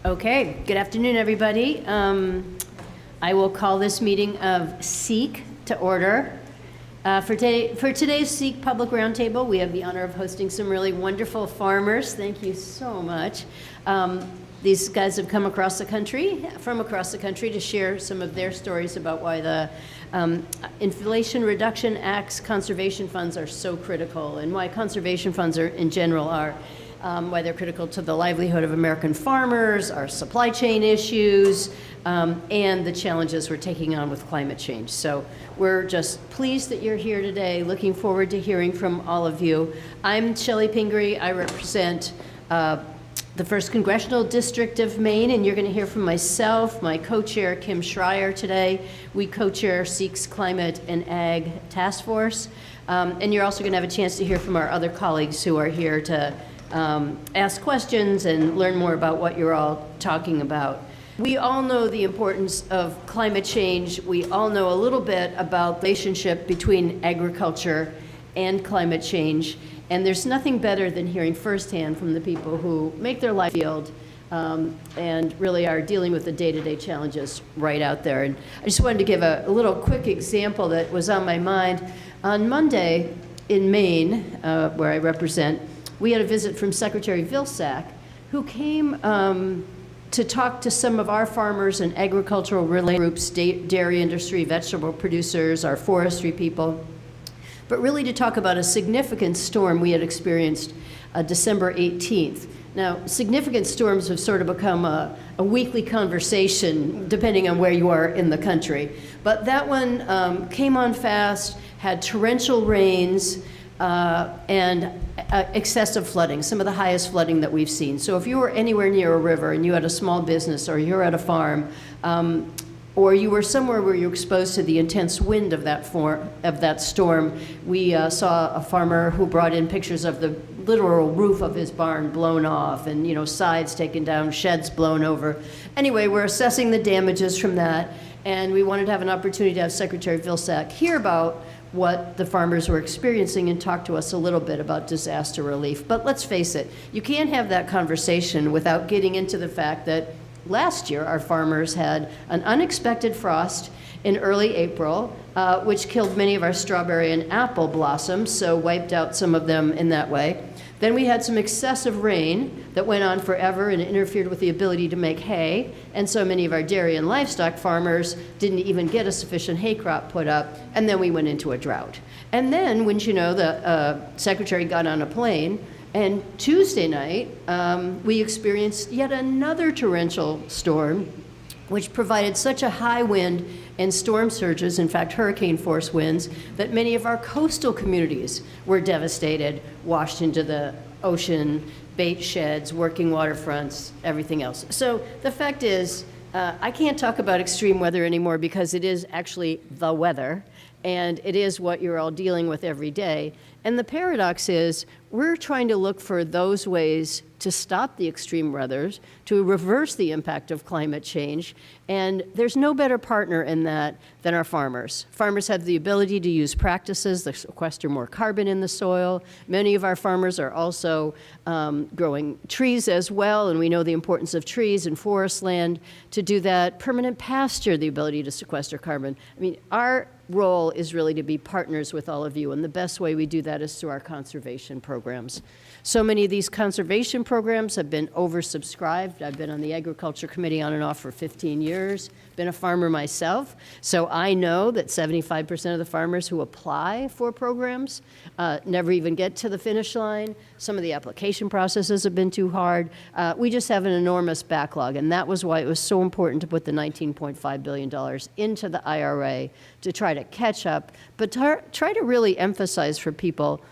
Okay, good afternoon, everybody. I will call this meeting of SEEC to order. For today's SEEC Public Roundtable, we have the honor of hosting some really wonderful farmers. Thank you so much. These guys have come from across the country to share some of their stories about why the Inflation Reduction Act's conservation funds are so critical, and why conservation funds in general are why they're critical to the livelihood of American farmers, our supply chain issues, and the challenges we're taking on with climate change. So we're just pleased that you're here today, looking forward to hearing from all of you. I'm Shelley Pingree. I represent the 1st Congressional District of Maine, and you're going to hear from myself, my co-chair, Kim Schreier, today. We co-chair SEEC's Climate and Ag Task Force. And you're also going to have a chance to hear from our other colleagues who are here to ask questions and learn more about what you're all talking about. We all know the importance of climate change. We all know a little bit about the relationship between agriculture and climate change. And there's nothing better than hearing firsthand from the people who make their life field and really are dealing with the day-to-day challenges right out there. And I just wanted to give a little quick example that was on my mind. On Monday in Maine, where I represent, we had a visit from Secretary Vilsack, who came to talk to some of our farmers and agricultural related groups, dairy industry, vegetable producers, our forestry people, but really to talk about a significant storm we had experienced December 18th. Now, significant storms have sort of become a weekly conversation, depending on where you are in the country. But that one came on fast, had torrential rains, and excessive flooding, some of the highest flooding that we've seen. So if you were anywhere near a river and you had a small business, or you're at a farm, or you were somewhere where you were exposed to the intense wind of that storm, we saw a farmer who brought in pictures of the literal roof of his barn blown off, and sides taken down, sheds blown over. Anyway, we're assessing the damages from that, and we wanted to have an opportunity to have Secretary Vilsack hear about what the farmers were experiencing and talk to us a little bit about disaster relief. But let's face it, you can't have that conversation without getting into the fact that last year our farmers had an unexpected frost in early April, which killed many of our strawberry and apple blossoms, so wiped out some of them in that way. Then we had some excessive rain that went on forever and interfered with the ability to make hay, and so many of our dairy and livestock farmers didn't even get a sufficient hay crop put up, and then we went into a drought. And then, wouldn't you know, the secretary got on a plane, and Tuesday night, we experienced yet another torrential storm, which provided such a high wind and storm surges, in fact, hurricane force winds, that many of our coastal communities were devastated, washed into the ocean, bait sheds, working waterfronts, everything else. So the fact is, I can't talk about extreme weather anymore because it is actually the weather, and it is what you're all dealing with every day. And the paradox is, we're trying to look for those ways to stop the extreme weathers, to reverse the impact of climate change, and there's no better partner in that than our farmers. Farmers have the ability to use practices that sequester more carbon in the soil. Many of our farmers are also growing trees as well, and we know the importance of trees and forest land to do that. Permanent pasture, the ability to sequester carbon. I mean, our role is really to be partners with all of you, and the best way we do that is through our conservation programs. So many of these conservation programs have been oversubscribed. I've been on the Agriculture Committee on and off for 15 years, been a farmer myself, so I know that 75% of the farmers who apply for programs never even get to the finish line. Some of the application processes have been too hard. We just have an enormous backlog, and that was why it was so important to put the $19.5 billion into the IRA to try to catch up, but try to really emphasize for people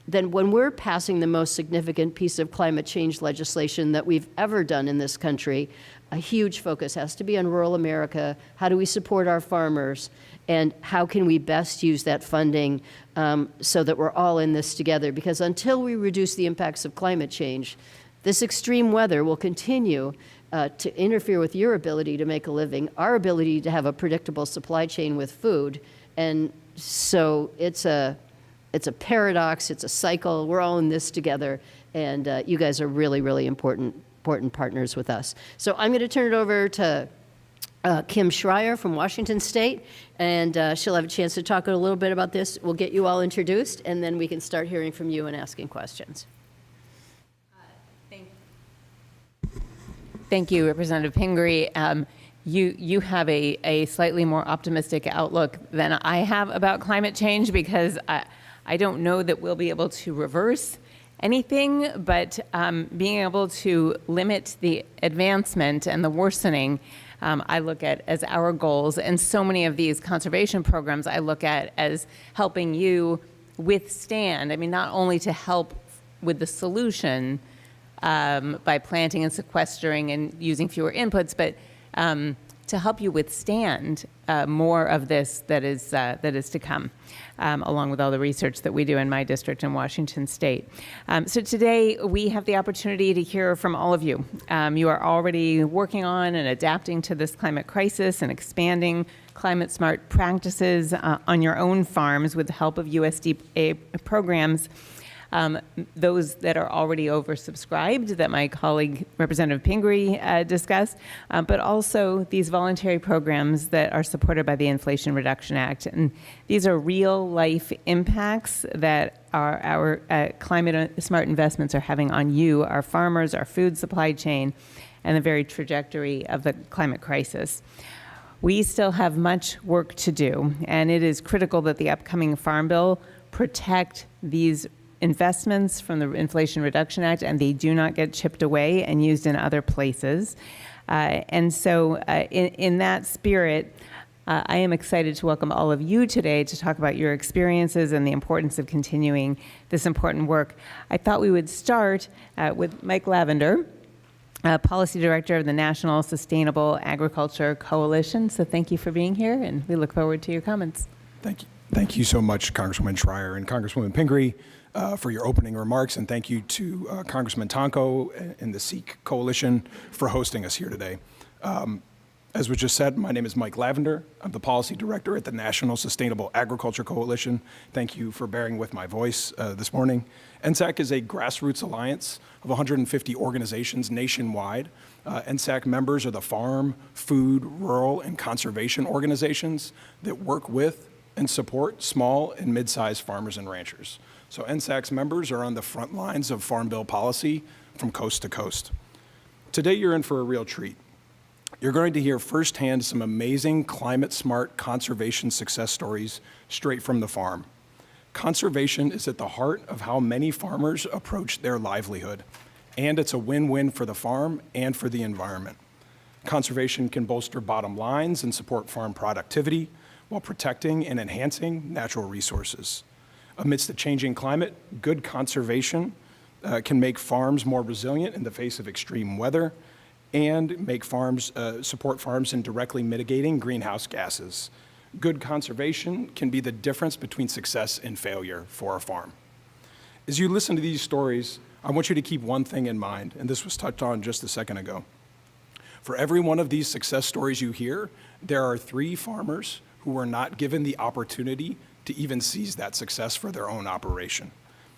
then when we're passing the most significant piece of climate change legislation that we've ever done in this country, a huge focus has to be on rural America. How do we support our farmers? And how can we best use that funding so that we're all in this together? Because until we reduce the impacts of climate change, this extreme weather will continue to interfere with your ability to make a living, our ability to have a predictable supply chain with food. And so it's a paradox, it's a cycle. We're all in this together, and you guys are really, really important important partners with us. So I'm going to turn it over to Kim Schreier from Washington State, and she'll have a chance to talk a little bit about this. We'll get you all introduced, and then we can start hearing from you and asking questions. Thank you, Representative Pingree. You have a slightly more optimistic outlook than I have about climate change, because I don't know that we'll be able to reverse anything, but being able to limit the advancement and the worsening, I look at as our goals. And so many of these conservation programs I look at as helping you withstand, not only to help with the solution by planting and sequestering and using fewer inputs, but to help you withstand more of this that is to come, along with all the research that we do in my district in Washington State. So today we have the opportunity to hear from all of you. You are already working on and adapting to this climate crisis and expanding climate smart practices on your own farms with the help of USDA programs. Those that are already oversubscribed that my colleague Representative Pingree discussed, but also these voluntary programs that are supported by the Inflation Reduction Act. And these are real life impacts that our climate smart investments are having on you, our farmers, our food supply chain, and the very trajectory of the climate crisis. We still have much work to do, and it is critical that the upcoming Farm Bill protect these investments from the Inflation Reduction Act, and they do not get chipped away and used in other places. And so in that spirit, I am excited to welcome all of you today to talk about your experiences and the importance of continuing this important work. I thought we would start with Mike Lavender, Policy Director of the National Sustainable Agriculture Coalition. So thank you for being here, and we look forward to your comments. Thank you. Thank you so much, Congresswoman Schreier and Congresswoman Pingree, for your opening remarks, and thank you to Congressman Tonko and the SEEC Coalition for hosting us here today. As was just said, my name is Mike Lavender. I'm the Policy Director at the National Sustainable Agriculture Coalition. Thank you for bearing with my voice this morning. NSAC is a grassroots alliance of 150 organizations nationwide. NSAC members are the farm, food, rural, and conservation organizations that work with and support small and mid-sized farmers and ranchers. So NSAC's members are on the front lines of Farm Bill policy from coast to coast. Today you're in for a real treat. You're going to hear firsthand some amazing climate-smart conservation success stories straight from the farm. Conservation is at the heart of how many farmers approach their livelihood, and it's a win-win for the farm and for the environment. Conservation can bolster bottom lines and support farm productivity while protecting and enhancing natural resources. Amidst the changing climate, good conservation can make farms more resilient in the face of extreme weather and make farms, support farms in directly mitigating greenhouse gases. Good conservation can be the difference between success and failure for a farm. As you listen to these stories, I want you to keep one thing in mind, and this was touched on just a second ago. For every one of these success stories you hear, there are 3 farmers who were not given the opportunity to even seize that success for their own operation.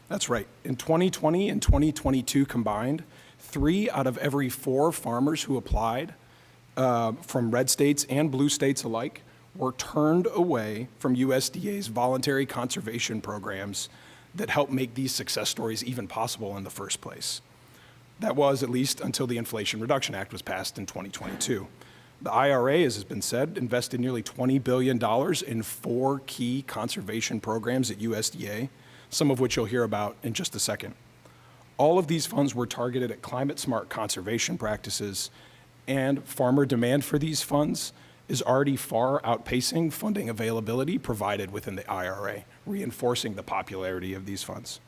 That's right. In 2020 and 2022 combined, 3 out of every 4 farmers who applied from red states and blue states alike were turned away from USDA's voluntary conservation programs that help make these success stories even possible in the first place. That was at least until the Inflation Reduction Act was passed in 2022. The IRA, as has been said, invested nearly $20 billion in 4 key conservation programs at USDA, some of which you'll hear about in just a second. All of these funds were targeted at climate-smart conservation practices, and farmer demand for these funds is already far outpacing funding availability provided within the IRA, reinforcing the popularity of these funds.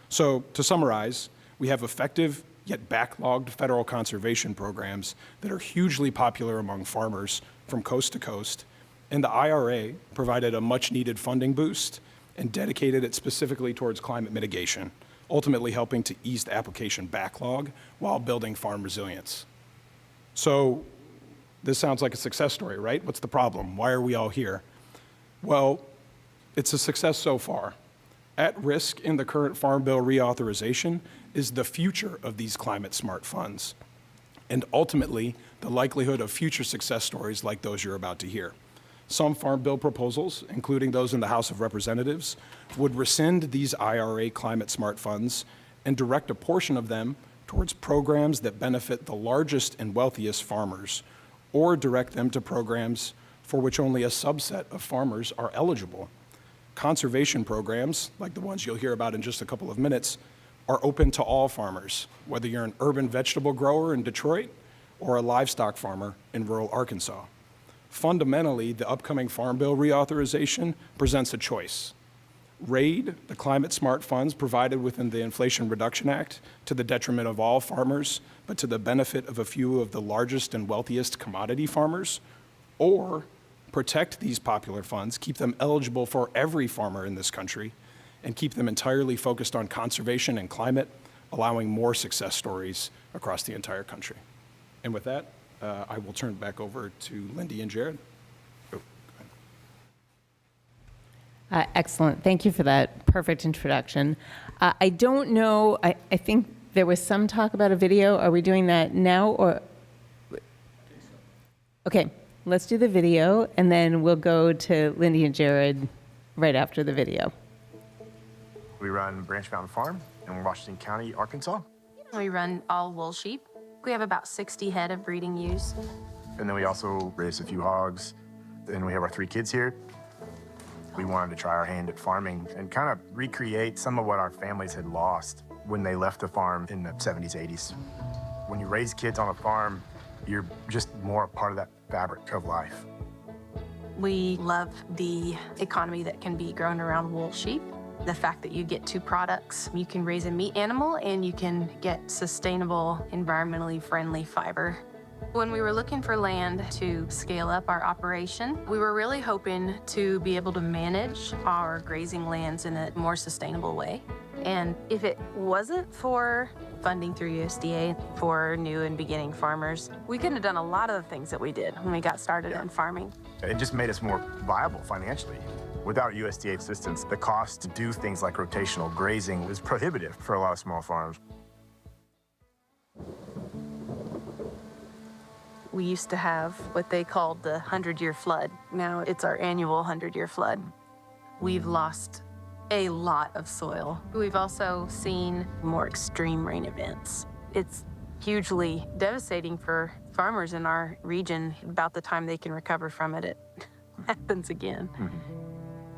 So, to summarize, we have effective yet backlogged federal conservation programs that are hugely popular among farmers from coast to coast, and the IRA provided a much-needed funding boost and dedicated it specifically towards climate mitigation, ultimately helping to ease the application backlog while building farm resilience. So this sounds like a success story, right? What's the problem? Why are we all here? Well, it's a success so far. At risk in the current Farm Bill reauthorization is the future of these climate-smart funds. and ultimately the likelihood of future success stories like those you're about to hear. Some Farm Bill proposals, including those in the House of Representatives, would rescind these IRA climate smart funds and direct a portion of them towards programs that benefit the largest and wealthiest farmers, or direct them to programs for which only a subset of farmers are eligible. Conservation programs, like the ones you'll hear about in just a couple of minutes, are open to all farmers, whether you're an urban vegetable grower in Detroit or a livestock farmer in rural Arkansas. Fundamentally, the upcoming Farm Bill reauthorization presents a choice. Raid the climate smart funds provided within the Inflation Reduction Act to the detriment of all farmers, but to the benefit of a few of the largest and wealthiest commodity farmers, or protect these popular funds, keep them eligible for every farmer in this country, and keep them entirely focused on conservation and climate, allowing more success stories across the entire country. And with that, I will turn it back over to Lindy and Jared. Oh, go ahead. Excellent. Thank you for that perfect introduction. I don't know, I think there was some talk about a video. Are we doing that now or? Okay, let's do the video and then we'll go to Lindy and Jared right after the video. We run Branch Mountain Farm in Washington County, Arkansas. We run all wool sheep. We have about 60 head of breeding ewes. And then we also raise a few hogs. And we have our 3 kids here. We wanted to try our hand at farming and kind of recreate some of what our families had lost when they left the farm in the 70s, 80s. When you raise kids on a farm, you're just more a part of that fabric of life. We love the economy that can be grown around wool sheep. The fact that you get 2 products, you can raise a meat animal and you can get sustainable, environmentally friendly fiber. When we were looking for land to scale up our operation, we were really hoping to be able to manage our grazing lands in a more sustainable way. And if it wasn't for funding through USDA for new and beginning farmers, we couldn't have done a lot of the things that we did when we got started in farming. It just made us more viable financially. Without USDA assistance, the cost to do things like rotational grazing was prohibitive for a lot of small farms. We used to have what they called the 100-year flood. Now it's our annual 100-year flood. We've lost a lot of soil. We've also seen more extreme rain events. It's hugely devastating for farmers in our region. About the time they can recover from it, it happens again.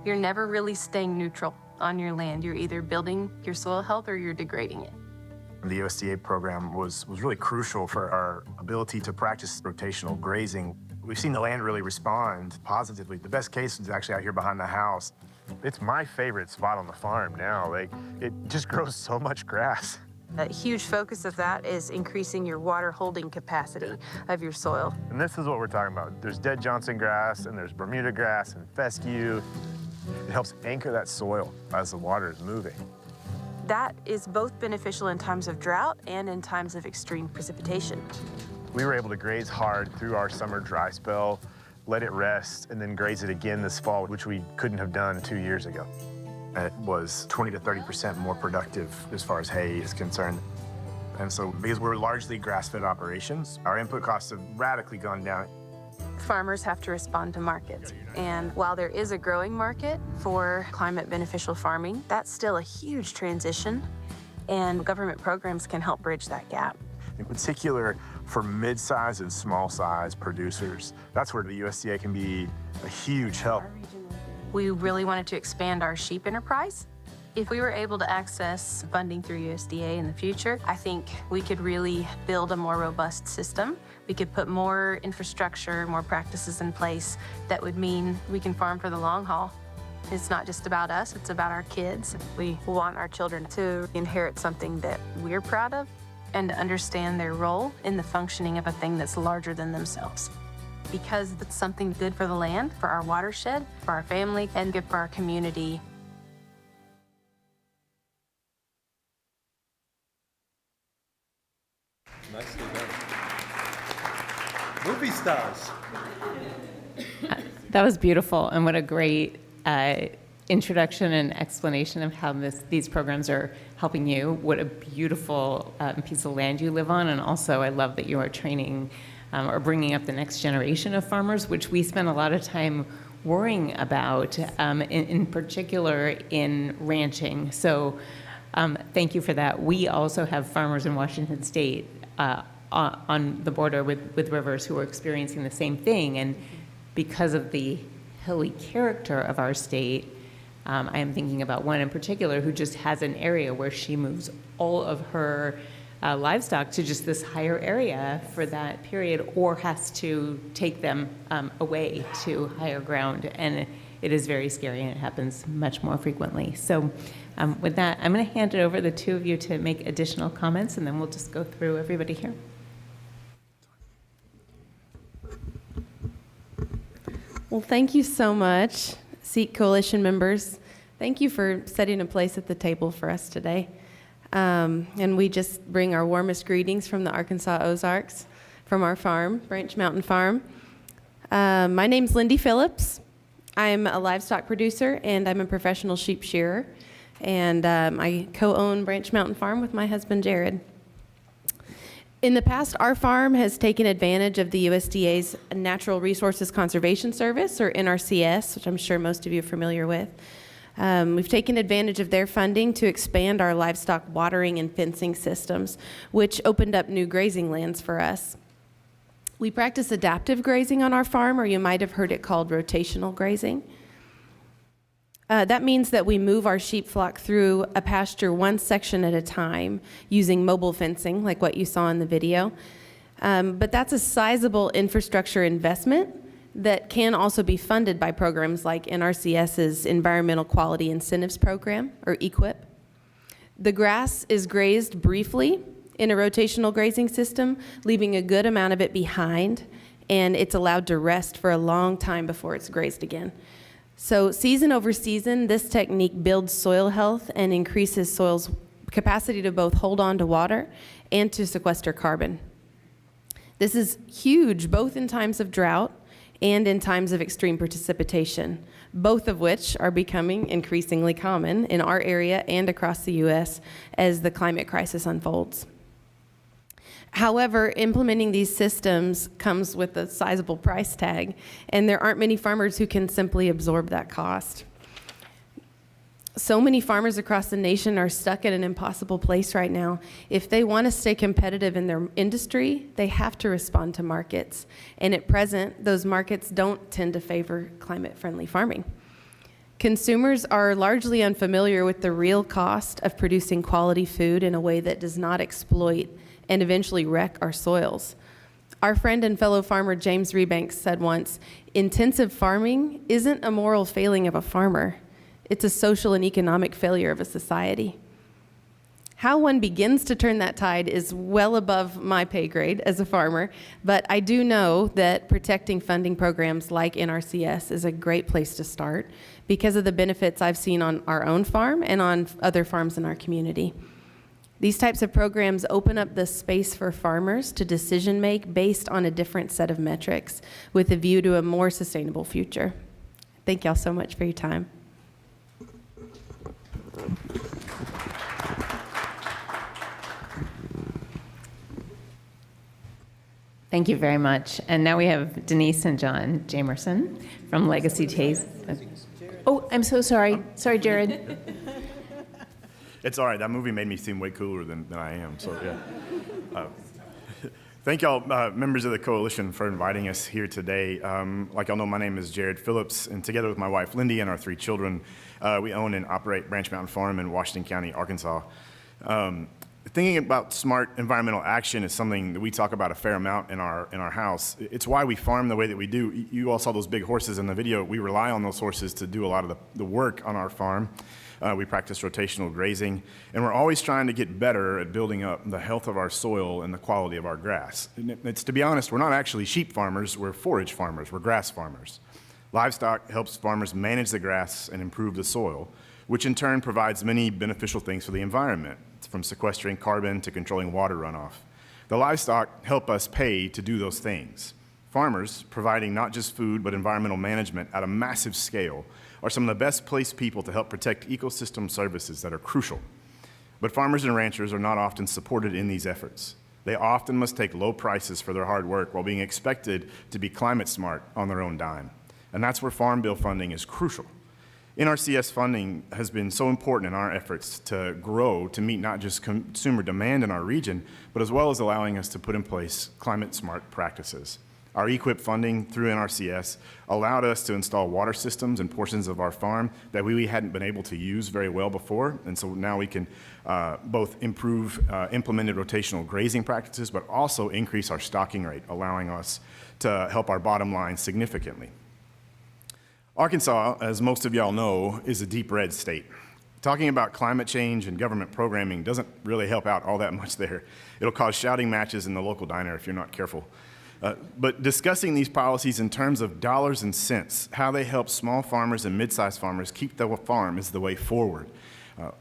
You're never really staying neutral on your land. You're either building your soil health or you're degrading it. The USDA program was really crucial for our ability to practice rotational grazing. We've seen the land really respond positively. The best case is actually out here behind the house. It's my favorite spot on the farm now. Like, it just grows so much grass. A huge focus of that is increasing your water holding capacity of your soil. And this is what we're talking about. There's dead Johnson grass, and there's Bermuda grass and fescue. It helps anchor that soil as the water is moving. That is both beneficial in times of drought and in times of extreme precipitation. We were able to graze hard through our summer dry spell, let it rest, and then graze it again this fall, which we couldn't have done 2 years ago. It was 20 to 30% more productive as far as hay is concerned. And so because we're largely grass-fed operations, our input costs have radically gone down. Farmers have to respond to markets. And while there is a growing market for climate beneficial farming, that's still a huge transition, and government programs can help bridge that gap. In particular, for mid-size and small-size producers, that's where the USDA can be a huge help. We really wanted to expand our sheep enterprise. If we were able to access funding through USDA in the future, I think we could really build a more robust system. We could put more infrastructure, more practices in place that would mean we can farm for the long haul. It's not just about us, it's about our kids. We want our children to inherit something that we're proud of and to understand their role in the functioning of a thing that's larger than themselves. Because it's something good for the land, for our watershed, for our family, and good for our community. Nicely done. Movie stars. That was beautiful, and what a great introduction and explanation of how these programs are helping you. What a beautiful piece of land you live on. And also, I love that you are training or bringing up the next generation of farmers, which we spend a lot of time worrying about, in particular in ranching. So thank you for that. We also have farmers in Washington State on the border with rivers who are experiencing the same thing. And because of the hilly character of our state, I am thinking about one in particular who just has an area where she moves all of her livestock to just this higher area for that period, or has to take them away to higher ground. And it is very scary, and it happens much more frequently. So with that, I'm going to hand it over to the two of you to make additional comments, and then we'll just go through everybody here. Well, thank you so much, SEEC Coalition members. Thank you for setting a place at the table for us today. And we just bring our warmest greetings from the Arkansas Ozarks, from our farm, Branch Mountain Farm. My name's Lindy Phillips. I'm a livestock producer, and I'm a professional sheep shearer. And I co-own Branch Mountain Farm with my husband, Jared. In the past, our farm has taken advantage of the USDA's Natural Resources Conservation Service, or NRCS, which I'm sure most of you are familiar with. We've taken advantage of their funding to expand our livestock watering and fencing systems, which opened up new grazing lands for us. We practice adaptive grazing on our farm, or you might have heard it called rotational grazing. That means that we move our sheep flock through a pasture one section at a time using mobile fencing, like what you saw in the video. But that's a sizable infrastructure investment that can also be funded by programs like NRCS's Environmental Quality Incentives Program, or EQIP. The grass is grazed briefly in a rotational grazing system, leaving a good amount of it behind, and it's allowed to rest for a long time before it's grazed again. So season over season, this technique builds soil health and increases soil's capacity to both hold on to water and to sequester carbon. This is huge, both in times of drought and in times of extreme precipitation, both of which are becoming increasingly common in our area and across the U.S. as the climate crisis unfolds. However, implementing these systems comes with a sizable price tag, and there aren't many farmers who can simply absorb that cost. So many farmers across the nation are stuck in an impossible place right now. If they want to stay competitive in their industry, they have to respond to markets. And at present, those markets don't tend to favor climate-friendly farming. Consumers are largely unfamiliar with the real cost of producing quality food in a way that does not exploit and eventually wreck our soils. Our friend and fellow farmer James Rebanks said once, "Intensive farming isn't a moral failing of a farmer. It's a social and economic failure of a society." How one begins to turn that tide is well above my pay grade as a farmer, but I do know that protecting funding programs like NRCS is a great place to start because of the benefits I've seen on our own farm and on other farms in our community. These types of programs open up the space for farmers to decision make based on a different set of metrics with a view to a more sustainable future. Thank y'all so much for your time. Thank you very much. And now we have Denise and John Jamerson from Legacy Taste. Oh, I'm so sorry. Sorry, Jared. It's all right. That movie made me seem way cooler than I am. So yeah. Thank y'all, members of the coalition, for inviting us here today. Like y'all know, my name is Jared Phillips, and together with my wife Lindy and our 3 children, we own and operate Branch Mountain Farm in Washington County, Arkansas. Thinking about smart environmental action is something that we talk about a fair amount in our house. It's why we farm the way that we do. You all saw those big horses in the video. We rely on those horses to do a lot of the work on our farm. We practice rotational grazing, and we're always trying to get better at building up the health of our soil and the quality of our grass. And to be honest, we're not actually sheep farmers, we're forage farmers, we're grass farmers. Livestock helps farmers manage the grass and improve the soil, which in turn provides many beneficial things for the environment, from sequestering carbon to controlling water runoff. The livestock help us pay to do those things. Farmers, providing not just food but environmental management at a massive scale, are some of the best placed people to help protect ecosystem services that are crucial. But farmers and ranchers are not often supported in these efforts. They often must take low prices for their hard work while being expected to be climate smart on their own dime. And that's where Farm Bill funding is crucial. NRCS funding has been so important in our efforts to grow to meet not just consumer demand in our region, but as well as allowing us to put in place climate smart practices. Our EQIP funding through NRCS allowed us to install water systems in portions of our farm that we hadn't been able to use very well before. And so now we can both improve implemented rotational grazing practices, but also increase our stocking rate, allowing us to help our bottom line significantly. Arkansas, as most of y'all know, is a deep red state. Talking about climate change and government programming doesn't really help out all that much there. It'll cause shouting matches in the local diner if you're not careful. But discussing these policies in terms of dollars and cents, how they help small farmers and mid-sized farmers keep the farm is the way forward.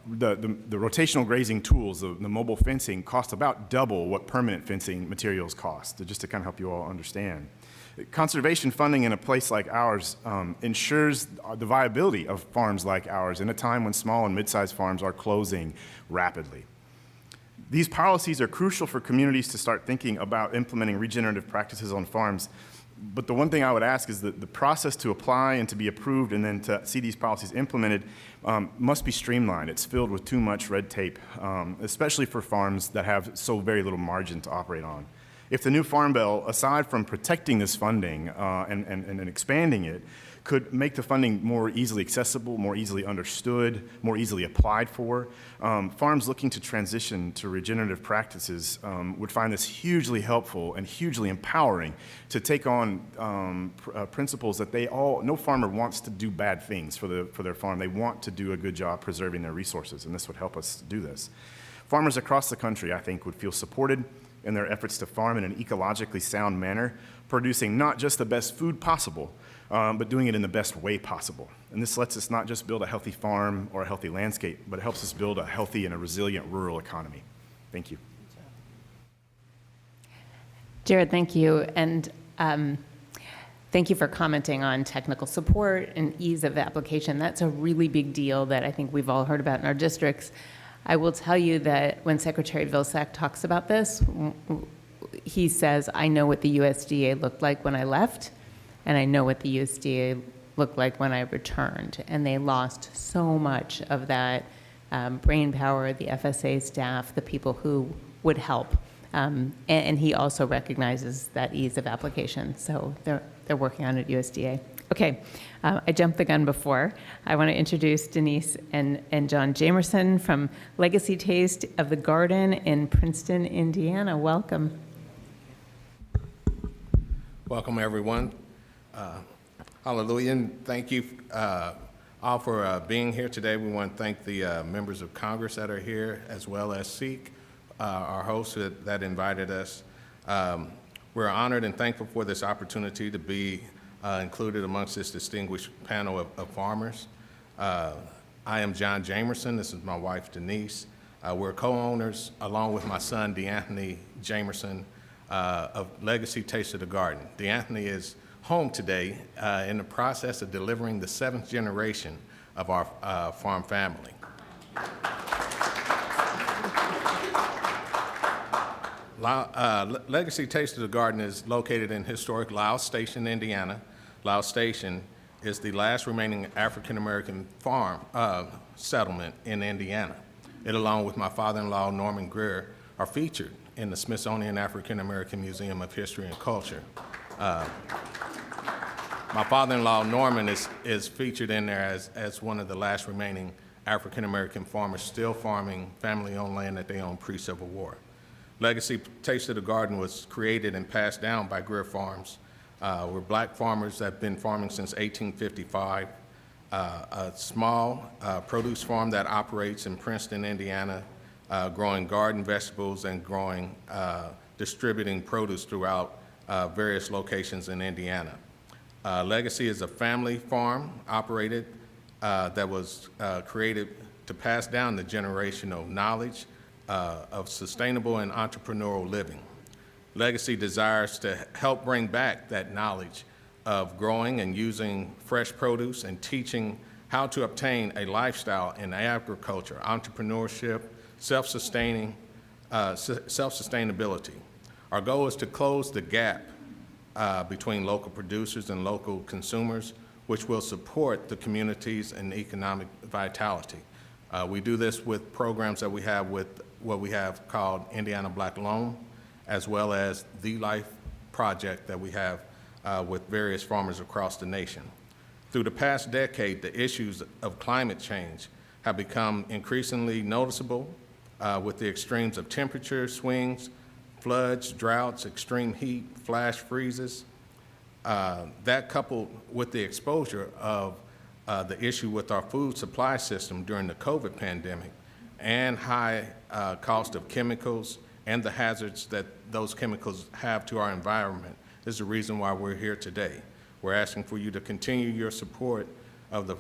The rotational grazing tools, the mobile fencing, cost about double what permanent fencing materials cost, just to kind of help you all understand. Conservation funding in a place like ours ensures the viability of farms like ours in a time when small and mid-sized farms are closing rapidly. These policies are crucial for communities to start thinking about implementing regenerative practices on farms. But the one thing I would ask is that the process to apply and to be approved and then to see these policies implemented must be streamlined. It's filled with too much red tape, especially for farms that have so very little margin to operate on. If the new Farm Bill, aside from protecting this funding and expanding it, could make the funding more easily accessible, more easily understood, more easily applied for, farms looking to transition to regenerative practices would find this hugely helpful and hugely empowering to take on principles that no farmer wants to do bad things for their farm. They want to do a good job preserving their resources, and this would help us do this. Farmers across the country, I think, would feel supported in their efforts to farm in an ecologically sound manner, producing not just the best food possible, but doing it in the best way possible. And this lets us not just build a healthy farm or a healthy landscape, but it helps us build a healthy and a resilient rural economy. Thank you. Jared, thank you. And thank you for commenting on technical support and ease of application. That's a really big deal that I think we've all heard about in our districts. I will tell you that when Secretary Vilsack talks about this, he says, I know what the USDA looked like when I left, and I know what the USDA looked like when I returned. And they lost so much of that brain power, the FSA staff, the people who would help. And he also recognizes that ease of application. So they're working on it at USDA. Okay, I jumped the gun before. I want to introduce Denise and John Jamerson from Legacy Taste of the Garden in Princeton, Indiana. Welcome. Welcome, everyone. Hallelujah, and thank you all for being here today. We want to thank the members of Congress that are here, as well as SEEC, our host that invited us. We're honored and thankful for this opportunity to be included amongst this distinguished panel of farmers. I am John Jamerson. This is my wife, Denise. We're co-owners, along with my son, DeAnthony Jamerson, of Legacy Taste of the Garden. DeAnthony is home today in the process of delivering the 7th generation of our farm family. Legacy Taste of the Garden is located in historic Laos Station, Indiana. Laos Station is the last remaining African-American farm settlement in Indiana. It, along with my father-in-law, Norman Greer, are featured in the Smithsonian African-American Museum of History and Culture. My father-in-law, Norman, is featured in there as one of the last remaining African-American farmers still farming family-owned land that they owned pre-Civil War. Legacy Taste of the Garden was created and passed down by Greer Farms. We're black farmers that have been farming since 1855. A small produce farm that operates in Princeton, Indiana, growing garden vegetables and distributing produce throughout various locations in Indiana. Legacy is a family farm operated that was created to pass down the generational knowledge of sustainable and entrepreneurial living. Legacy desires to help bring back that knowledge of growing and using fresh produce and teaching how to obtain a lifestyle in agriculture, entrepreneurship, self-sustainability. Our goal is to close the gap between local producers and local consumers, which will support the communities and economic vitality. We do this with programs that we have with what we have called Indiana Black Loan, as well as the Life Project that we have with various farmers across the nation. Through the past decade, the issues of climate change have become increasingly noticeable with the extremes of temperature swings, floods, droughts, extreme heat, flash freezes. That coupled with the exposure of the issue with our food supply system during the COVID pandemic and high cost of chemicals and the hazards that those chemicals have to our environment is the reason why we're here today. We're asking for you to continue your support of the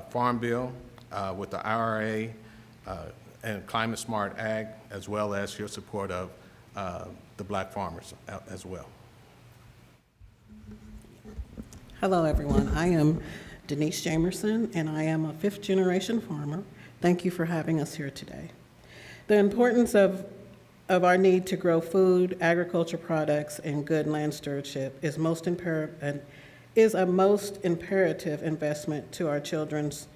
Farm Bill with the IRA and Climate Smart Ag, as well as your support of the black farmers as well. Hello, everyone. I am Denise Jamerson, and I am a fifth-generation farmer. Thank you for having us here today. The importance of our need to grow food, agriculture products, and good land stewardship is a most imperative investment to our children's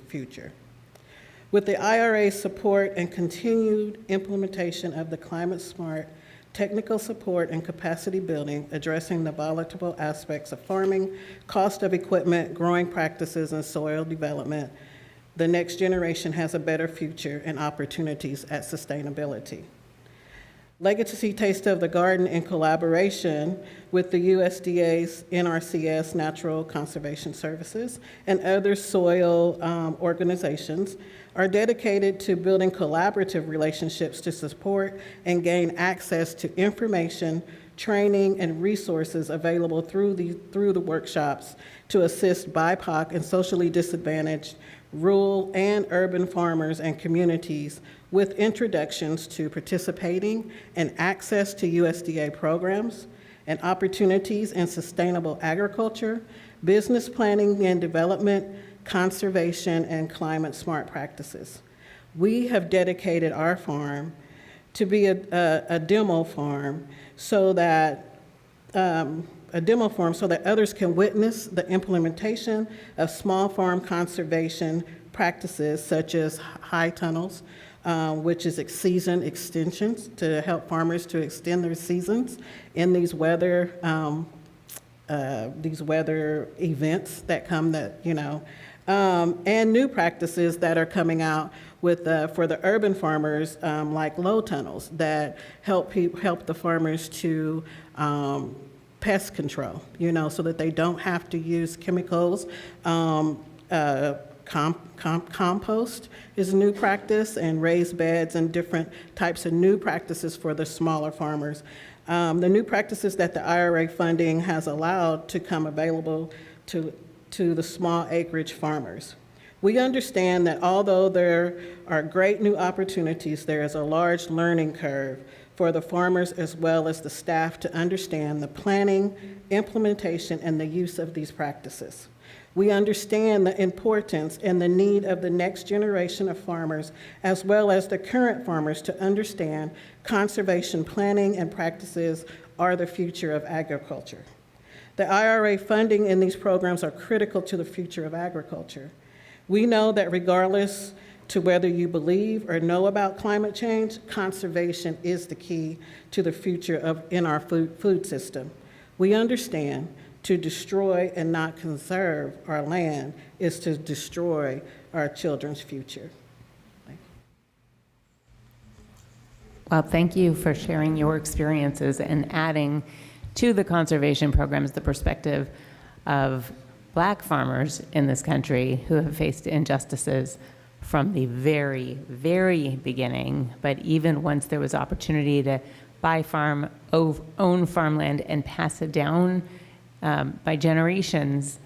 future. With the IRA's support and continued implementation of the climate smart technical support and capacity building, addressing the volatile aspects of farming, cost of equipment, growing practices, and soil development, the next generation has a better future and opportunities at sustainability. Legacy Taste of the Garden, in collaboration with the USDA's NRCS Natural Conservation Services and other soil organizations, are dedicated to building collaborative relationships to support and gain access to information, training, and resources available through the workshops to assist BIPOC and socially disadvantaged rural and urban farmers and communities with introductions to participating and access to USDA programs and opportunities in sustainable agriculture, business planning and development, conservation, and climate smart practices. We have dedicated our farm to be a demo farm so that others can witness the implementation of small farm conservation practices such as high tunnels, which is season extensions to help farmers to extend their seasons in these weather events that come and new practices that are coming out with for the urban farmers, like low tunnels that help the farmers to pest control, so that they don't have to use chemicals. Compost is a new practice, and raised beds and different types of new practices for the smaller farmers. The new practices that the IRA funding has allowed to come available to the small acreage farmers. We understand that although there are great new opportunities, there is a large learning curve for the farmers as well as the staff to understand the planning, implementation, and the use of these practices. We understand the importance and the need of the next generation of farmers, as well as the current farmers, to understand conservation planning and practices are the future of agriculture. The IRA funding in these programs are critical to the future of agriculture. We know that regardless to whether you believe or know about climate change, conservation is the key to the future in our food system. We understand to destroy and not conserve our land is to destroy our children's future. Thank you. Well, thank you for sharing your experiences and adding to the conservation programs the perspective of Black farmers in this country who have faced injustices from the very, very beginning. But even once there was opportunity to buy own farmland and pass it down by generations,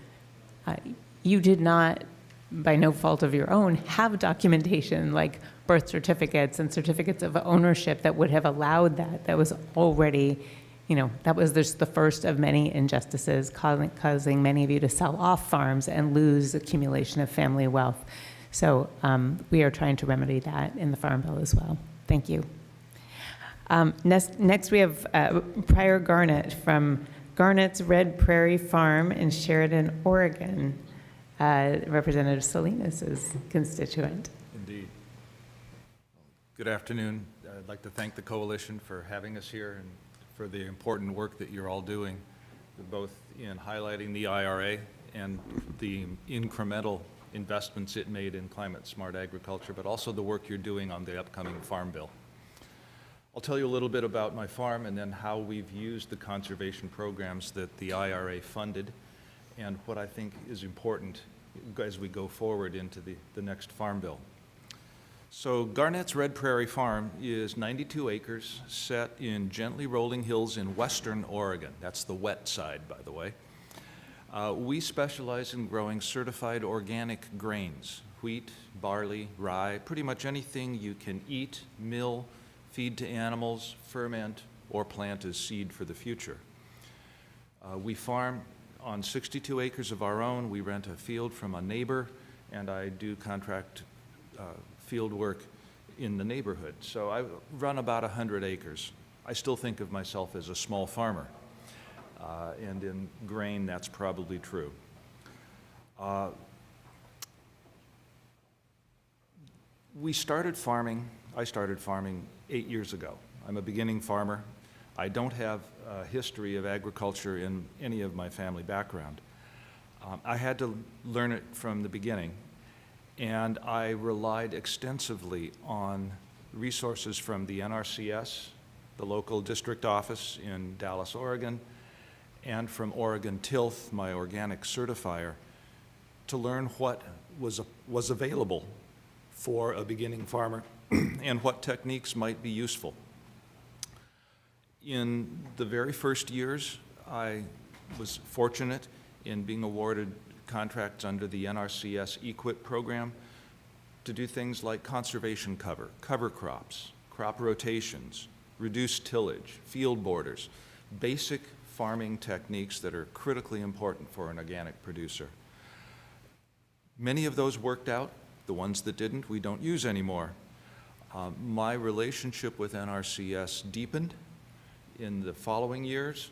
you did not by no fault of your own, have documentation like birth certificates and certificates of ownership that would have allowed that. That was already, that was just the first of many injustices causing many of you to sell off farms and lose accumulation of family wealth. So we are trying to remedy that in the Farm Bill as well. Thank you. Next we have Prior Garnett from Garnett's Red Prairie Farm in Sheridan, Oregon. Representative Salinas' constituent. Indeed. Good afternoon. I'd like to thank the coalition for having us here and for the important work that you're all doing, both in highlighting the IRA and the incremental investments it made in climate-smart agriculture, but also the work you're doing on the upcoming Farm Bill. I'll tell you a little bit about my farm and then how we've used the conservation programs that the IRA funded and what I think is important as we go forward into the next Farm Bill. So Garnett's Red Prairie Farm is 92 acres set in gently rolling hills in western Oregon. That's the wet side, by the way. We specialize in growing certified organic grains, wheat, barley, rye, pretty much anything you can eat, mill, feed to animals, ferment, or plant as seed for the future. We farm on 62 acres of our own. We rent a field from a neighbor, and I do contract field work in the neighborhood. So I run about 100 acres. I still think of myself as a small farmer, and in grain, that's probably true. I started farming 8 years ago. I'm a beginning farmer. I don't have a history of agriculture in any of my family background. I had to learn it from the beginning, and I relied extensively on resources from the NRCS, the local district office in Dallas, Oregon, and from Oregon Tilth, my organic certifier, to learn what was available for a beginning farmer and what techniques might be useful. In the very first years, I was fortunate in being awarded contracts under the NRCS EQIP program to do things like conservation cover crops, crop rotations, reduced tillage, field borders, basic farming techniques that are critically important for an organic producer. Many of those worked out. The ones that didn't, we don't use anymore. My relationship with NRCS deepened in the following years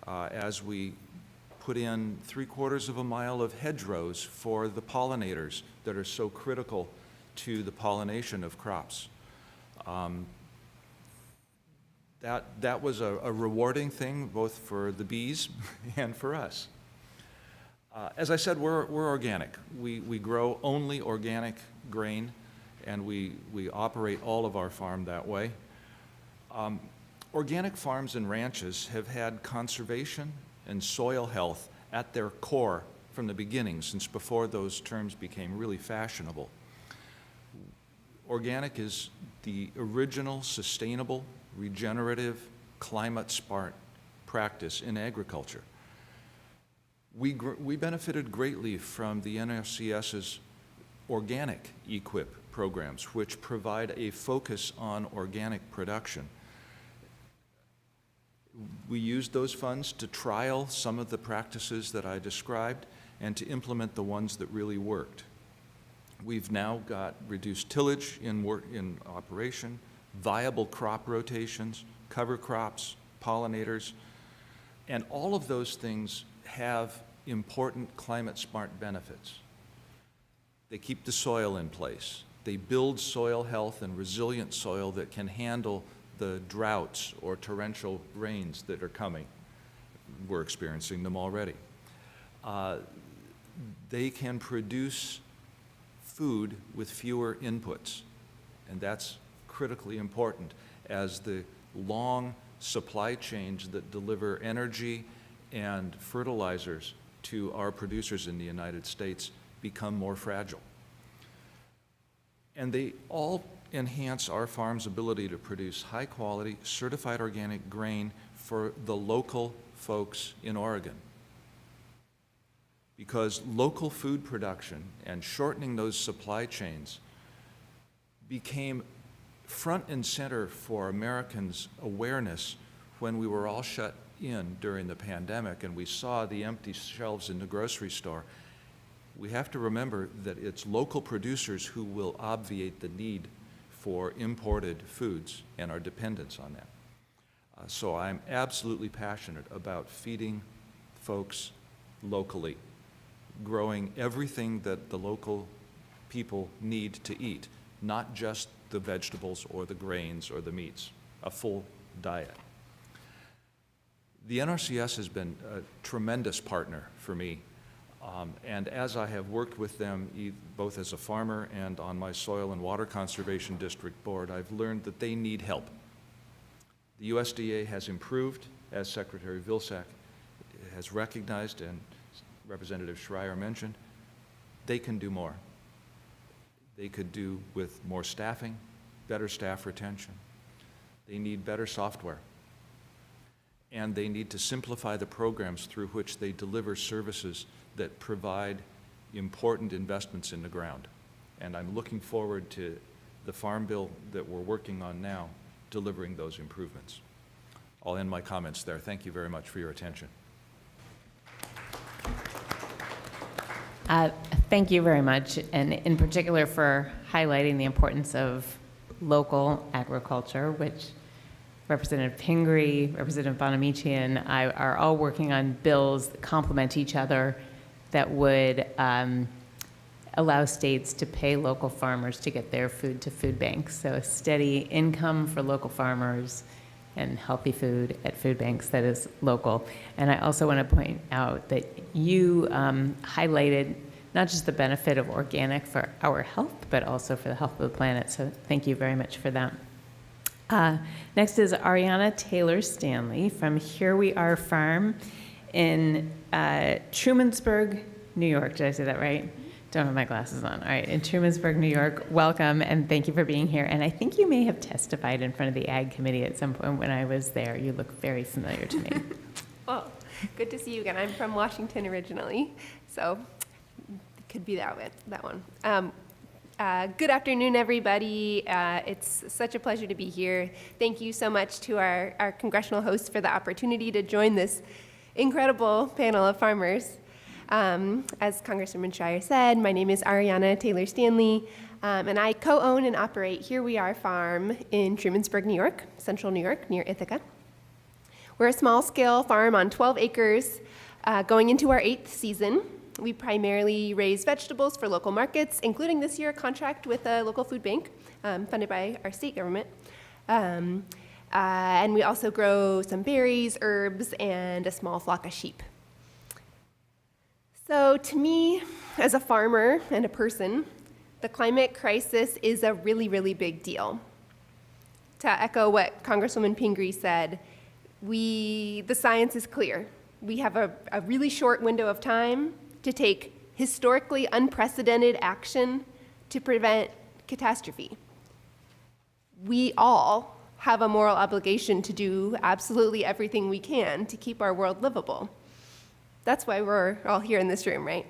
as we put in 3/4 of a mile of hedgerows for the pollinators that are so critical to the pollination of crops. That was a rewarding thing both for the bees and for us. As I said, we're organic. We grow only organic grain, and we operate all of our farm that way. Organic farms and ranches have had conservation and soil health at their core from the beginning, since before those terms became really fashionable. Organic is the original sustainable, regenerative, climate-smart practice in agriculture. We benefited greatly from the NRCS's organic EQIP programs, which provide a focus on organic production. We used those funds to trial some of the practices that I described and to implement the ones that really worked. We've now got reduced tillage in operation, viable crop rotations, cover crops, pollinators, and all of those things have important climate-smart benefits. They keep the soil in place. They build soil health and resilient soil that can handle the droughts or torrential rains that are coming. We're experiencing them already. They can produce food with fewer inputs, and that's critically important as the long supply chains that deliver energy and fertilizers to our producers in the United States become more fragile. And they all enhance our farm's ability to produce high-quality, certified organic grain for the local folks in Oregon. because local food production and shortening those supply chains became front and center for Americans' awareness when we were all shut in during the pandemic and we saw the empty shelves in the grocery store. We have to remember that it's local producers who will obviate the need for imported foods and our dependence on that. So I'm absolutely passionate about feeding folks locally, growing everything that the local people need to eat, not just the vegetables or the grains or the meats, a full diet. The NRCS has been a tremendous partner for me, and as I have worked with them both as a farmer and on my Soil and Water Conservation District Board, I've learned that they need help. The USDA has improved, as Secretary Vilsack has recognized and Representative Schreier mentioned. They can do more. They could do with more staffing, better staff retention. They need better software. And they need to simplify the programs through which they deliver services that provide important investments in the ground. And I'm looking forward to the Farm Bill that we're working on now, delivering those improvements. I'll end my comments there. Thank you very much for your attention. Thank you very much, and in particular for highlighting the importance of local agriculture, which Representative Pingree, Representative Bonamici, and I are all working on bills that complement each other that would allow states to pay local farmers to get their food to food banks. So a steady income for local farmers and healthy food at food banks that is local. And I also want to point out that you highlighted not just the benefit of organic for our health, but also for the health of the planet. So thank you very much for that. Next is Ariana Taylor Stanley from Here We Are Farm in Trumansburg, New York. Did I say that right? Don't have my glasses on. All right, in Trumansburg, New York. Welcome, and thank you for being here. And I think you may have testified in front of the Ag Committee at some point when I was there. You look very familiar to me. Well, good to see you again. I'm from Washington originally, so it could be that one. Good afternoon, everybody. It's such a pleasure to be here. Thank you so much to our congressional hosts for the opportunity to join this incredible panel of farmers. As Congresswoman Schreier said, my name is Ariana Taylor Stanley, and I co-own and operate Here We Are Farm in Trumansburg, New York, central New York, near Ithaca. We're a small-scale farm on 12 acres, going into our 8th season. We primarily raise vegetables for local markets, including this year a contract with a local food bank funded by our state government. And we also grow some berries, herbs, and a small flock of sheep. So to me, as a farmer and a person, the climate crisis is a really, really big deal. To echo what Congresswoman Pingree said, the science is clear. We have a really short window of time to take historically unprecedented action to prevent catastrophe. We all have a moral obligation to do absolutely everything we can to keep our world livable. That's why we're all here in this room, right?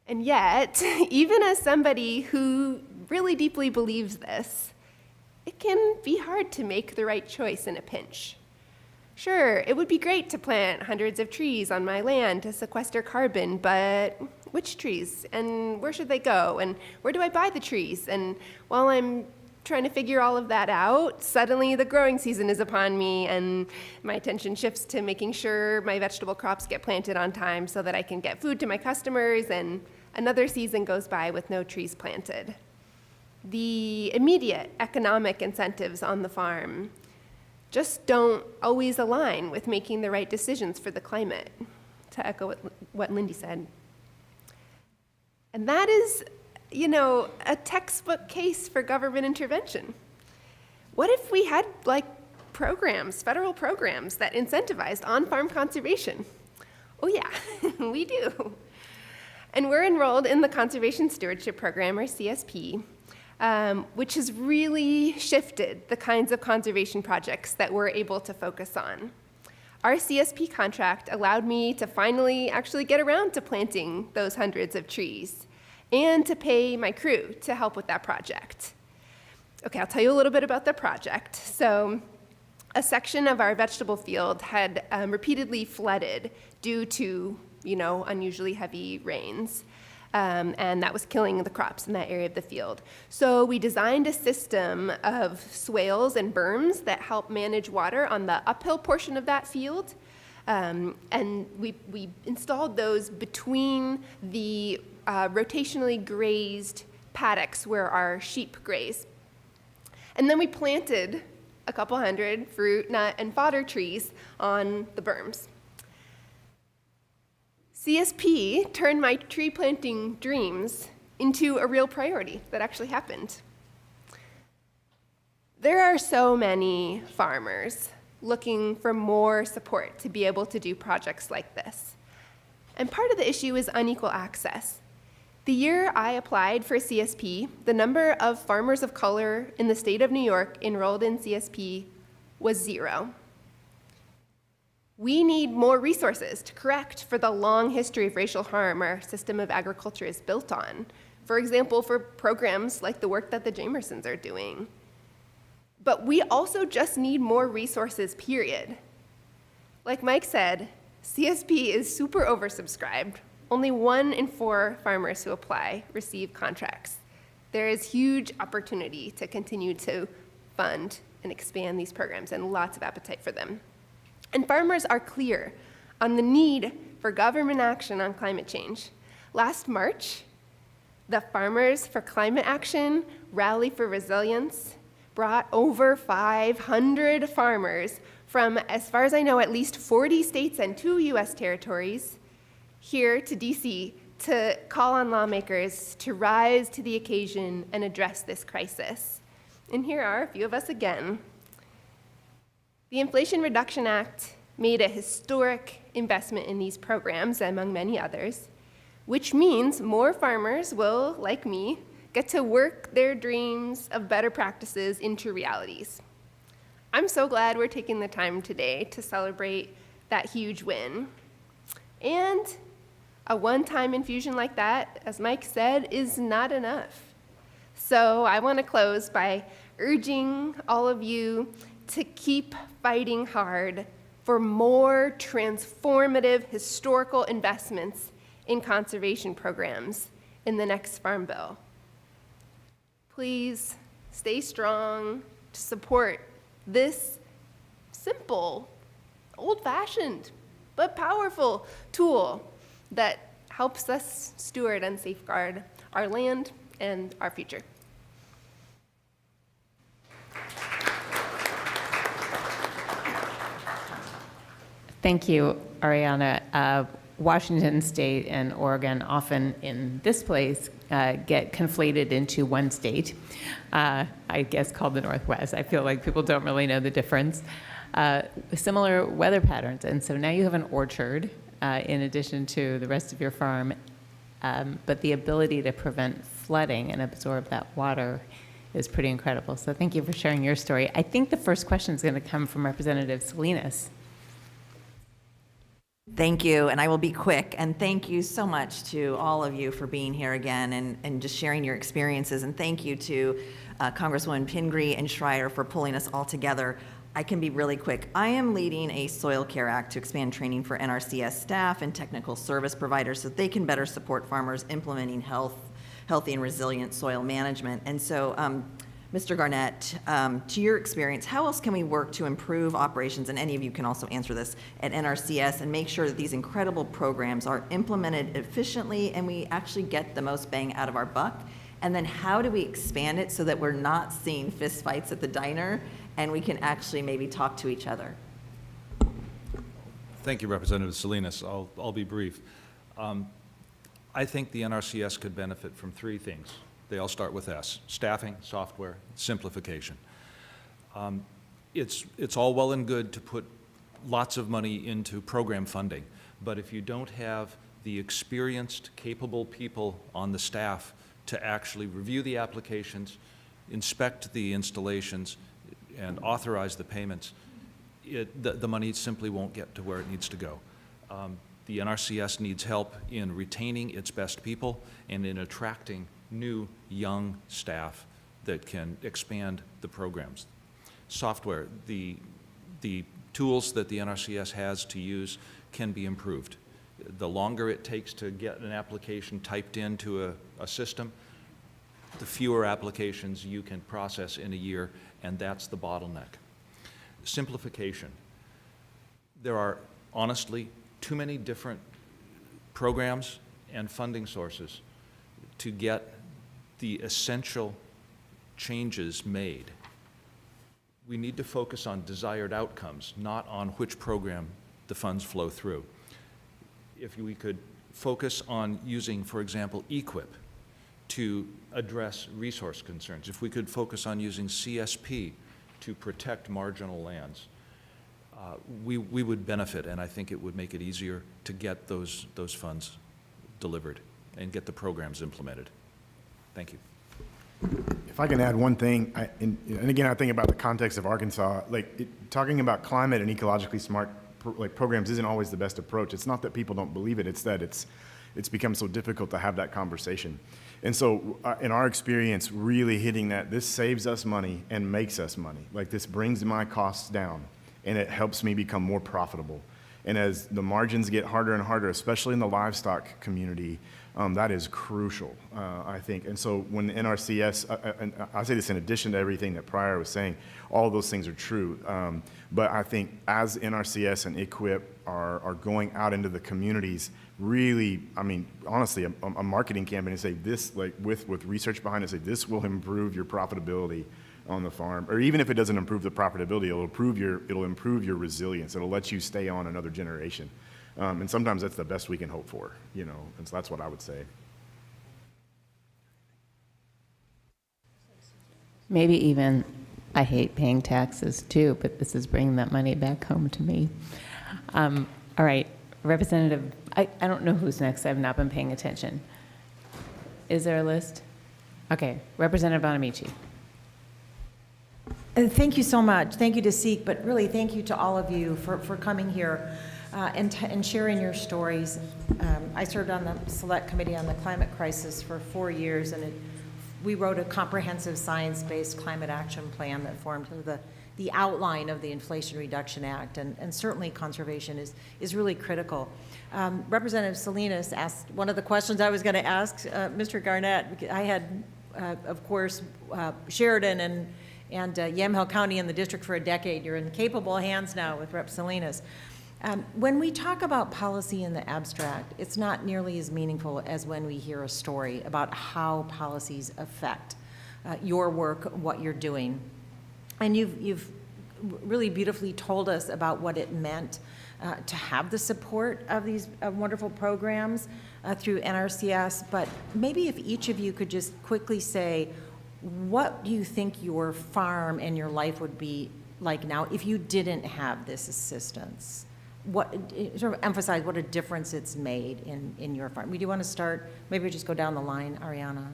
And yet, even as somebody who really deeply believes this, it can be hard to make the right choice in a pinch. Sure, it would be great to plant hundreds of trees on my land to sequester carbon, but which trees? And where should they go? And where do I buy the trees? And while I'm trying to figure all of that out, suddenly the growing season is upon me, and my attention shifts to making sure my vegetable crops get planted on time so that I can get food to my customers, and another season goes by with no trees planted. The immediate economic incentives on the farm just don't always align with making the right decisions for the climate, to echo what Lindy said. And that is, a textbook case for government intervention. What if we had federal programs that incentivized on-farm conservation? Oh yeah, we do. And we're enrolled in the Conservation Stewardship Program, or CSP, which has really shifted the kinds of conservation projects that we're able to focus on. Our CSP contract allowed me to finally actually get around to planting those hundreds of trees and to pay my crew to help with that project. Okay, I'll tell you a little bit about the project. So, a section of our vegetable field had repeatedly flooded due to, unusually heavy rains. And that was killing the crops in that area of the field. So we designed a system of swales and berms that help manage water on the uphill portion of that field. And we installed those between the rotationally grazed paddocks where our sheep graze. And then we planted a couple hundred fruit, nut, and fodder trees on the berms. CSP turned my tree planting dreams into a real priority that actually happened. There are so many farmers looking for more support to be able to do projects like this. And part of the issue is unequal access. The year I applied for CSP, the number of farmers of color in the state of New York enrolled in CSP was 0. We need more resources to correct for the long history of racial harm our system of agriculture is built on. For example, for programs like the work that the Jamersons are doing. But we also just need more resources, period. Like Mike said, CSP is super oversubscribed. Only 1 in 4 farmers who apply receive contracts. There is huge opportunity to continue to fund and expand these programs and lots of appetite for them. And farmers are clear on the need for government action on climate change. Last March, the Farmers for Climate Action Rally for Resilience brought over 500 farmers from, as far as I know, at least 40 states and 2 US territories here to DC to call on lawmakers to rise to the occasion and address this crisis. And here are a few of us again. The Inflation Reduction Act made a historic investment in these programs, among many others, which means more farmers will, like me, get to work their dreams of better practices into realities. I'm so glad we're taking the time today to celebrate that huge win. And a one-time infusion like that, as Mike said, is not enough. So I want to close by urging all of you to keep fighting hard for more transformative historical investments in conservation programs in the next Farm Bill. Please stay strong to support this simple, old-fashioned, but powerful tool that helps us steward and safeguard our land and our future. Thank you, Ariana. Washington State and Oregon often in this place get conflated into one state, I guess called the Northwest. I feel like people don't really know the difference. Similar weather patterns, and so now you have an orchard in addition to the rest of your farm, but the ability to prevent flooding and absorb that water is pretty incredible. So thank you for sharing your story. I think the first question is going to come from Representative Salinas. Thank you, and I will be quick. And thank you so much to all of you for being here again and just sharing your experiences. And thank you to Congresswoman Pingree and Schreier for pulling us all together. I can be really quick. I am leading a Soil Care Act to expand training for NRCS staff and technical service providers so they can better support farmers implementing healthy and resilient soil management. And so, Mr. Garnett, to your experience, how else can we work to improve operations, and any of you can also answer this, at NRCS and make sure that these incredible programs are implemented efficiently and we actually get the most bang out of our buck? And then how do we expand it so that we're not seeing fist fights at the diner and we can actually maybe talk to each other? Thank you, Representative Salinas. I'll be brief. I think the NRCS could benefit from 3 things. They all start with S: staffing, software, simplification. It's all well and good to put lots of money into program funding, but if you don't have the experienced, capable people on the staff to actually review the applications, inspect the installations, and authorize the payments, the money simply won't get to where it needs to go. The NRCS needs help in retaining its best people and in attracting new, young staff that can expand the programs. Software, the tools that the NRCS has to use can be improved. The longer it takes to get an application typed into a system, the fewer applications you can process in a year, and that's the bottleneck. Simplification. There are honestly too many different programs and funding sources to get the essential changes made. We need to focus on desired outcomes, not on which program the funds flow through. If we could focus on using, for example, EQIP to address resource concerns, if we could focus on using CSP to protect marginal lands, we would benefit, and I think it would make it easier to get those funds delivered and get the programs implemented. Thank you. If I can add one thing, and again, I think about the context of Arkansas, talking about climate and ecologically smart programs isn't always the best approach. It's not that people don't believe it, it's that it's become so difficult to have that conversation. And so in our experience, really hitting that, this saves us money and makes us money. This brings my costs down, and it helps me become more profitable. And as the margins get harder and harder, especially in the livestock community, that is crucial, I think. And so when the NRCS, and I say this in addition to everything that Pryor was saying, all of those things are true. But I think as NRCS and EQIP are going out into the communities, really, I mean, honestly, a marketing campaign to say this, with research behind it, say this will improve your profitability on the farm, or even if it doesn't improve the profitability, it'll improve your resilience. It'll let you stay on another generation. And sometimes that's the best we can hope for, and so that's what I would say. Maybe even, I hate paying taxes too, but this is bringing that money back home to me. All right, Representative, I don't know who's next. I've not been paying attention. Is there a list? Okay, Representative Bonamici. Thank you so much. Thank you to SEEC, but really thank you to all of you for coming here and sharing your stories. I served on the Select Committee on the Climate Crisis for 4 years, and we wrote a comprehensive science-based climate action plan that formed the outline of the Inflation Reduction Act, and certainly conservation is really critical. Representative Salinas asked one of the questions I was going to ask Mr. Garnett. I had, of course, Sheridan and Yamhill County in the district for a decade. You're in capable hands now with Rep. Salinas. When we talk about policy in the abstract, it's not nearly as meaningful as when we hear a story about how policies affect your work, what you're doing. And you've really beautifully told us about what it meant to have the support of these wonderful programs through NRCS, but maybe if each of you could just quickly say, what do you think your farm and your life would be like now if you didn't have this assistance? What sort of emphasize what a difference it's made in your farm? Do you want to start? Maybe just go down the line, Ariana.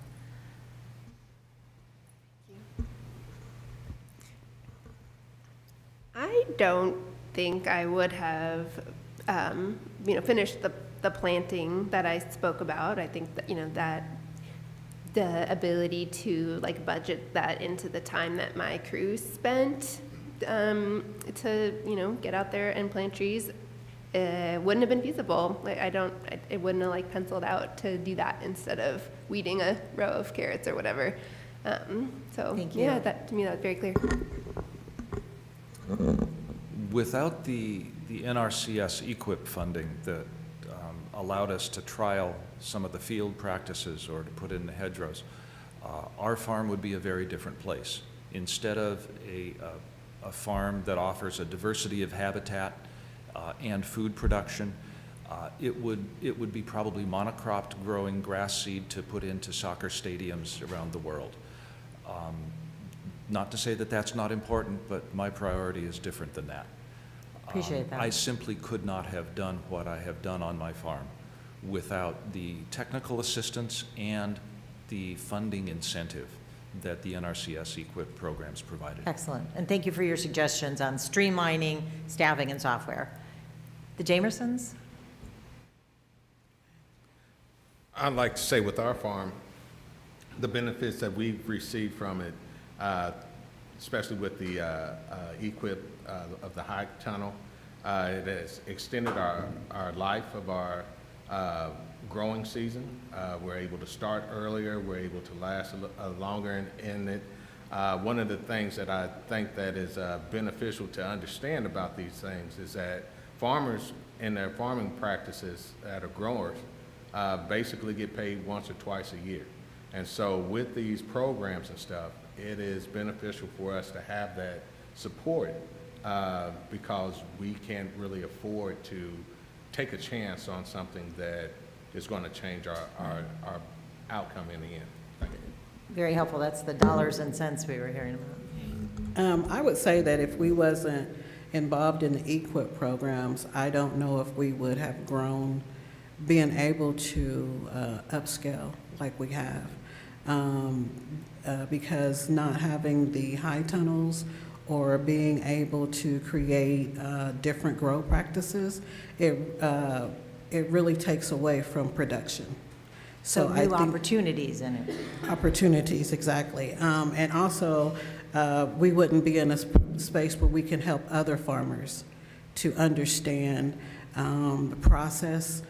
I don't think I would have, finished the planting that I spoke about. I think that, that the ability to budget that into the time that my crew spent to get out there and plant trees wouldn't have been feasible. It wouldn't have penciled out to do that instead of weeding a row of carrots or whatever. So thank you. Yeah, that to me that's very clear. Without the NRCS EQIP funding that allowed us to trial some of the field practices or to put in the hedgerows, our farm would be a very different place. Instead of a farm that offers a diversity of habitat and food production, it would be probably monocropped growing grass seed to put into soccer stadiums around the world. Not to say that that's not important, but my priority is different than that. Appreciate that. I simply could not have done what I have done on my farm without the technical assistance and the funding incentive that the NRCS EQIP programs provided. Excellent. And thank you for your suggestions on streamlining, staffing, and software. The Jamersons? I'd like to say with our farm, the benefits that we've received from it, especially with the EQIP of the high tunnel, it has extended our life of our growing season. We're able to start earlier. We're able to last longer in it. One of the things that I think that is beneficial to understand about these things is that farmers in their farming practices that are growers basically get paid once or twice a year. And so with these programs and stuff, it is beneficial for us to have that support because we can't really afford to take a chance on something that is going to change our outcome in the end. Thank you. Very helpful. That's the dollars and cents we were hearing about. I would say that if we wasn't involved in the EQIP programs, I don't know if we would have grown, being able to upscale like we have. Because not having the high tunnels or being able to create different grow practices, it really takes away from production. So new opportunities in it. Opportunities, exactly. And also, we wouldn't be in a space where we can help other farmers to understand the process,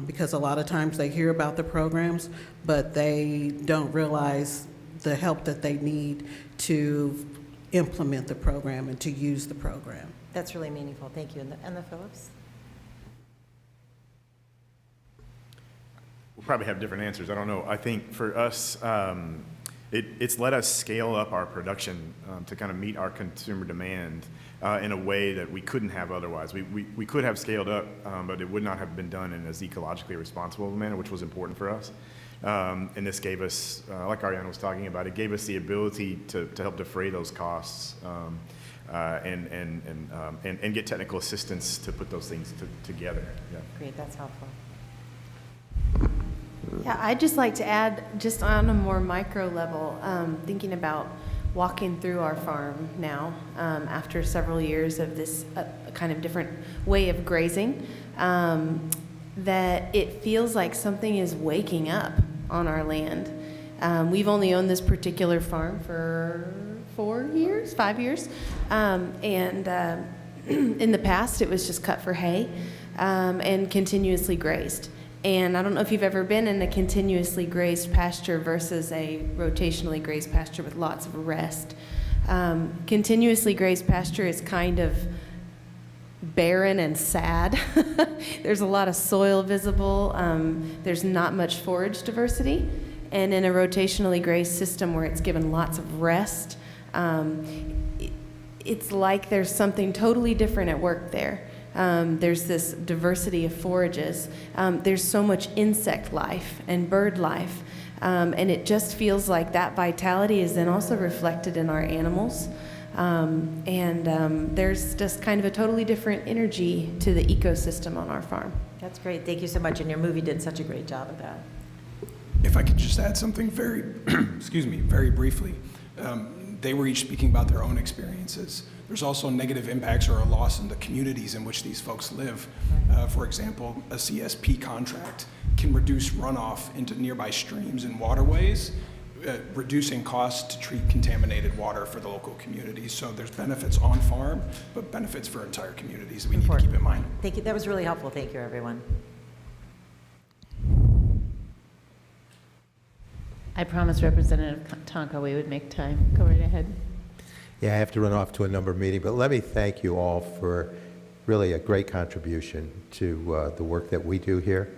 because a lot of times they hear about the programs, but they don't realize the help that they need to implement the program and to use the program. That's really meaningful. Thank you. And the Phillips? We'll probably have different answers. I don't know. I think for us, it's let us scale up our production to kind of meet our consumer demand in a way that we couldn't have otherwise. We could have scaled up, but it would not have been done in as ecologically responsible manner, which was important for us. And this gave us, like Ariana was talking about, it gave us the ability to help defray those costs and get technical assistance to put those things together. Yeah. Great, that's helpful. Yeah, I'd just like to add, just on a more micro level, thinking about walking through our farm now after several years of this kind of different way of grazing, that it feels like something is waking up on our land. We've only owned this particular farm for 5 years, and in the past it was just cut for hay and continuously grazed. And I don't know if you've ever been in a continuously grazed pasture versus a rotationally grazed pasture with lots of rest. Continuously grazed pasture is kind of barren and sad. There's a lot of soil visible. There's not much forage diversity. And in a rotationally grazed system where it's given lots of rest, it's like there's something totally different at work there. There's this diversity of forages. There's so much insect life and bird life. And it just feels like that vitality is then also reflected in our animals. There's just kind of a totally different energy to the ecosystem on our farm. That's great. Thank you so much. And your movie did such a great job of that. If I could just add something very, very briefly. They were each speaking about their own experiences. There's also negative impacts or a loss in the communities in which these folks live. For example, a CSP contract can reduce runoff into nearby streams and waterways, reducing costs to treat contaminated water for the local communities. So there's benefits on farm, but benefits for entire communities that we need to keep in mind. Thank you. That was really helpful. Thank you, everyone. I promised Representative Tonko we would make time. Go right ahead. Yeah, I have to run off to a number of meetings, but let me thank you all for really a great contribution to the work that we do here.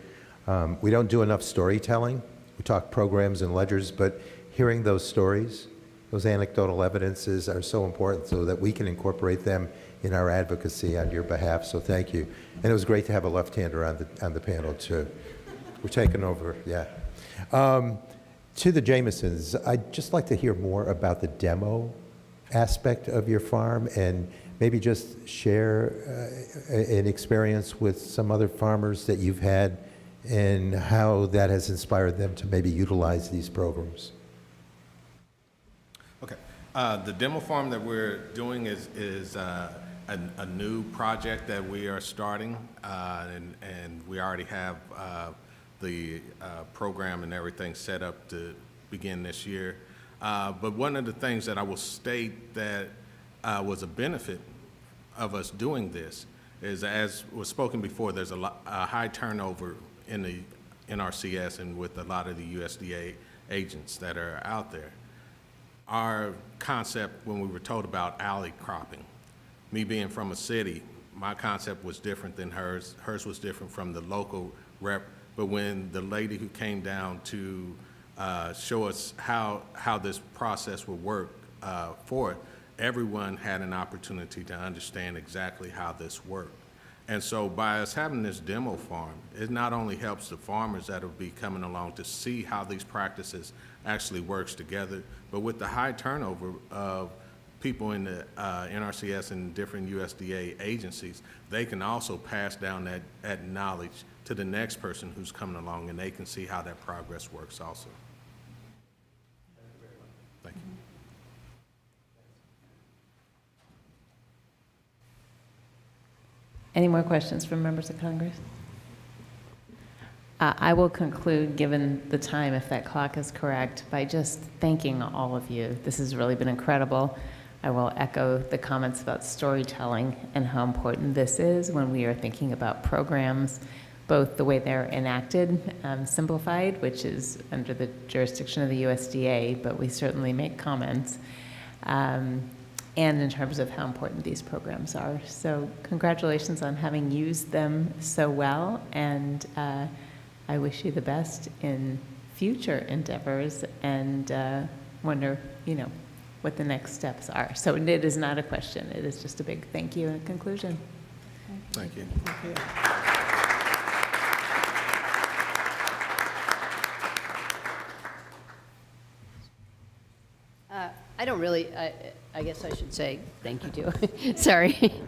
We don't do enough storytelling. We talk programs and ledgers, but hearing those stories, those anecdotal evidences are so important so that we can incorporate them in our advocacy on your behalf, so thank you. And it was great to have a left-hander on the panel, too. We're taking over, yeah. To the Jamesons, I'd just like to hear more about the demo aspect of your farm and maybe just share an experience with some other farmers that you've had and how that has inspired them to maybe utilize these programs. Okay. The demo farm that we're doing is a new project that we are starting, and we already have the program and everything set up to begin this year. But one of the things that I will state that was a benefit of us doing this is, as was spoken before, there's a high turnover in the NRCS and with a lot of the USDA agents that are out there. Our concept when we were told about alley cropping, me being from a city, my concept was different than hers. Hers was different from the local rep. But when the lady who came down to show us how this process would work for it, everyone had an opportunity to understand exactly how this worked. And so by us having this demo farm, it not only helps the farmers that will be coming along to see how these practices actually works together, but with the high turnover of people in the NRCS and different USDA agencies, they can also pass down that knowledge to the next person who's coming along, and they can see how that progress works also. Thank you. Any more questions from members of Congress? I will conclude, given the time, if that clock is correct, by just thanking all of you. This has really been incredible. I will echo the comments about storytelling and how important this is when we are thinking about programs, both the way they're enacted, simplified, which is under the jurisdiction of the USDA, but we certainly make comments, and in terms of how important these programs are. So congratulations on having used them so well, and I wish you the best in future endeavors, and wonder, what the next steps are. So it is not a question. It is just a big thank you and a conclusion. Thank you. Thank you. I don't really, I guess I should say thank you too. Sorry.